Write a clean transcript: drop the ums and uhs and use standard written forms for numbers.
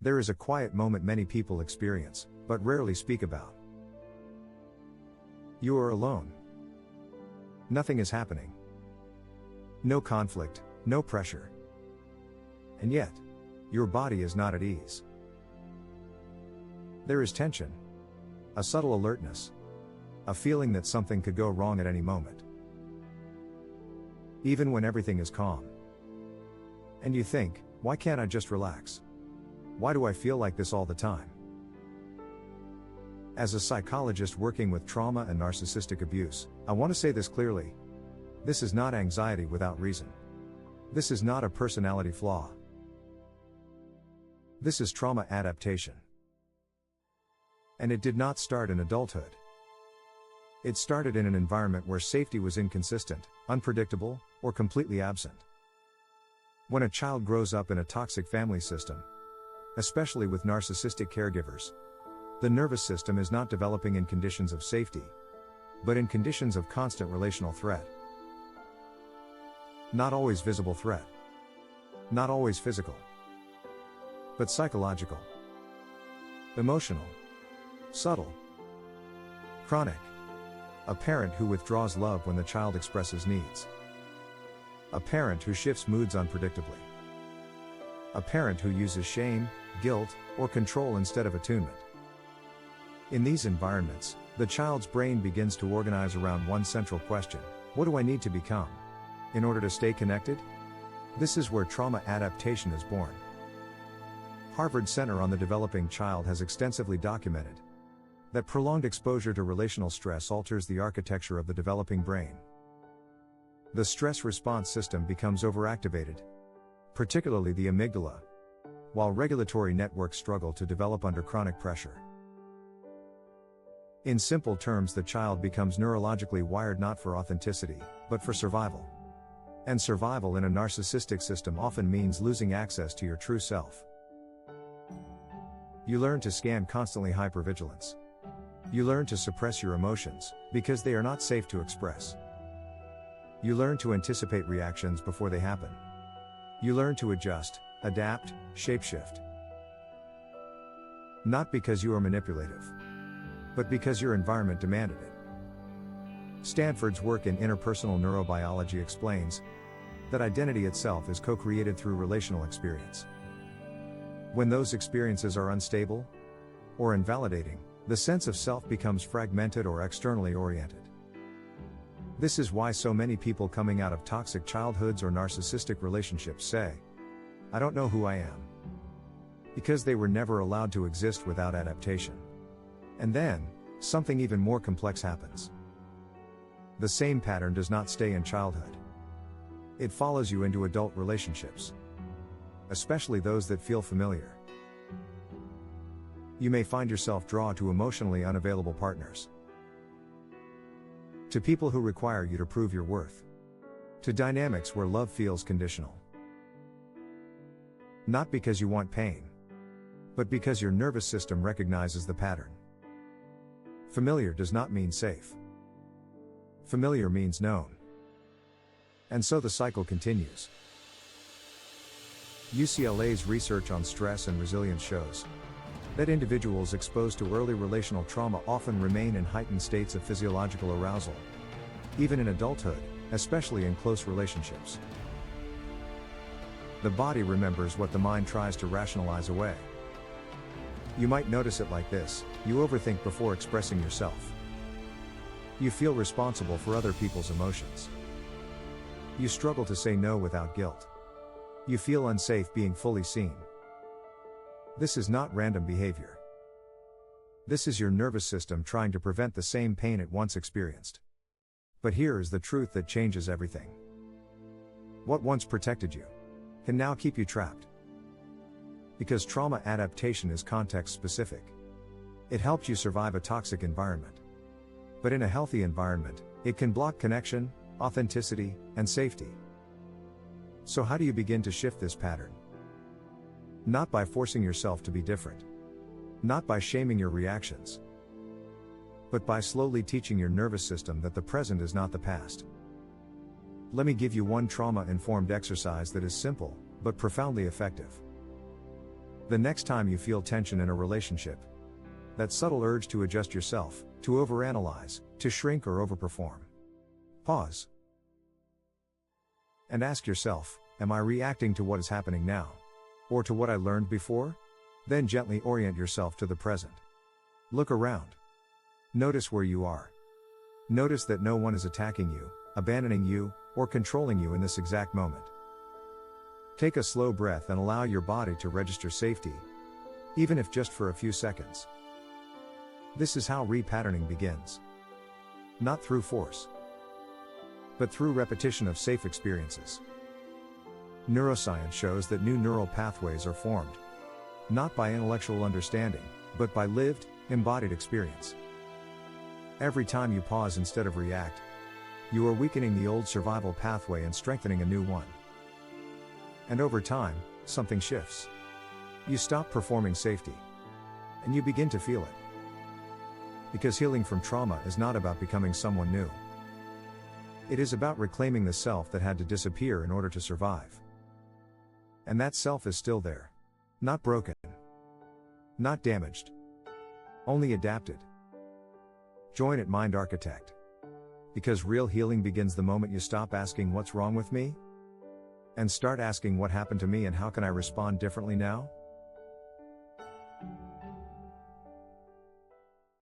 There is a quiet moment many people experience, but rarely speak about. You are alone. Nothing is happening. No conflict, no pressure. And yet, your body is not at ease. There is tension. A subtle alertness. A feeling that something could go wrong at any moment. Even when everything is calm. And you think, why can't I just relax? Why do I feel like this all the time? As a psychologist working with trauma and narcissistic abuse, I want to say this clearly. This is not anxiety without reason. This is not a personality flaw. This is trauma adaptation. And it did not start in adulthood. It started in an environment where safety was inconsistent, unpredictable, or completely absent. When a child grows up in a toxic family system, especially with narcissistic caregivers, the nervous system is not developing in conditions of safety, but in conditions of constant relational threat. Not always visible threat. Not always physical. But psychological. Emotional. Subtle. Chronic. A parent who withdraws love when the child expresses needs. A parent who shifts moods unpredictably. A parent who uses shame, guilt, or control instead of attunement. In these environments, the child's brain begins to organize around one central question: what do I need to become in order to stay connected? This is where trauma adaptation is born. Harvard Center on the Developing Child has extensively documented that prolonged exposure to relational stress alters the architecture of the developing brain. The stress response system becomes overactivated, particularly the amygdala, while regulatory networks struggle to develop under chronic pressure. In simple terms, the child becomes neurologically wired not for authenticity, but for survival. And survival in a narcissistic system often means losing access to your true self. You learn to scan constantly hypervigilance. You learn to suppress your emotions, because they are not safe to express. You learn to anticipate reactions before they happen. You learn to adjust, adapt, shapeshift. Not because you are manipulative, but because your environment demanded it. Stanford's work in interpersonal neurobiology explains that identity itself is co-created through relational experience. When those experiences are unstable or invalidating, the sense of self becomes fragmented or externally oriented. This is why so many people coming out of toxic childhoods or narcissistic relationships say, "I don't know who I am." Because they were never allowed to exist without adaptation. And then, something even more complex happens. The same pattern does not stay in childhood. It follows you into adult relationships, especially those that feel familiar. You may find yourself drawn to emotionally unavailable partners, to people who require you to prove your worth, to dynamics where love feels conditional. Not because you want pain, but because your nervous system recognizes the pattern. Familiar does not mean safe. Familiar means known. And so the cycle continues. UCLA's research on stress and resilience shows that individuals exposed to early relational trauma often remain in heightened states of physiological arousal, even in adulthood, especially in close relationships. The body remembers what the mind tries to rationalize away. You might notice it like this: you overthink before expressing yourself. You feel responsible for other people's emotions. You struggle to say no without guilt. You feel unsafe being fully seen. This is not random behavior. This is your nervous system trying to prevent the same pain it once experienced. But here is the truth that changes everything. What once protected you can now keep you trapped. Because trauma adaptation is context specific. It helps you survive a toxic environment. But in a healthy environment, it can block connection, authenticity, and safety. So how do you begin to shift this pattern? Not by forcing yourself to be different. Not by shaming your reactions. But by slowly teaching your nervous system that the present is not the past. Let me give you one trauma-informed exercise that is simple, but profoundly effective. The next time you feel tension in a relationship, that subtle urge to adjust yourself, to overanalyze, to shrink or overperform, pause. And ask yourself, am I reacting to what is happening now? Or to what I learned before? Then gently orient yourself to the present. Look around. Notice where you are. Notice that no one is attacking you, abandoning you, or controlling you in this exact moment. Take a slow breath and allow your body to register safety, even if just for a few seconds. This is how repatterning begins. Not through force, but through repetition of safe experiences. Neuroscience shows that new neural pathways are formed, not by intellectual understanding, but by lived, embodied experience. Every time you pause instead of react, you are weakening the old survival pathway and strengthening a new one. And over time, something shifts. You stop performing safety, and you begin to feel it. Because healing from trauma is not about becoming someone new. It is about reclaiming the self that had to disappear in order to survive. And that self is still there. Not broken. Not damaged. Only adapted. Join at Mind Architect. Because real healing begins the moment you stop asking what's wrong with me? And start asking what happened to me and how can I respond differently now?